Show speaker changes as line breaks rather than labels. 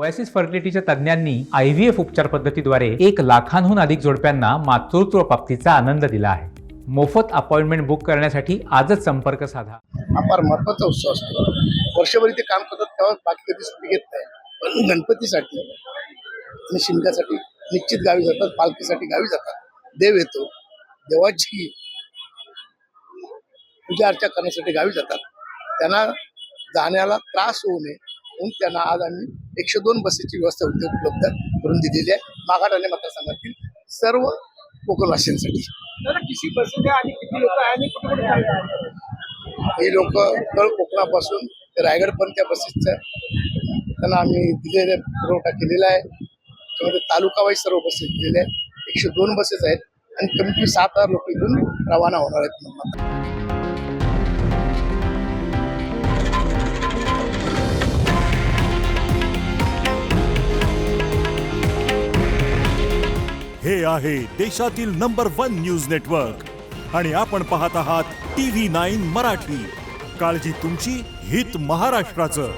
Oasis फर्टिलिटीच्या तज्ज्ञांनी IVF उपचार पद्धतीद्वारे 1 लाखांहून अधिक जोडप्यांना मातृत्व प्राप्तीचा आनंद दिला आहे. मोफत अपॉइंटमेंट बुक करण्यासाठी आजच संपर्क साधा.
फार महत्त्वाचा उत्सव असतो. वर्षभर इथे काम करतात तेव्हा बाकी कधी सुट्टी घेत नाही, पण गणपतीसाठी आणि शिमग्यासाठी निश्चित गावी जातात, पालखीसाठी गावी जातात. देव येतो, देवाची पूजा अर्चा करण्यासाठी गावी जातात. त्यांना जाण्याला त्रास होऊ नये म्हणून त्यांना आज आम्ही 102 बसेसची व्यवस्था उपलब्ध करून दिलेली आहे. मागाट आणि मतदारसंघातील सर्व कोकणवासियांसाठी. हे लोक तळ कोकणापासून ते रायगडपर्यंत त्या बसेसचा त्यांना आम्ही दिलेला पुरवठा केलेला आहे. त्यामध्ये तालुका वाईज सर्व बसेस दिलेले आहेत. 102 बसेस आहेत आणि कमीत कमी 7,000 लोक इथून रवाना होणार आहेत.
हे आहे देशातील नंबर 1 न्यूज नेटवर्क आणि आपण पाहत आहात TV9 मराठी. काळजी तुमची, हित महाराष्ट्राचं.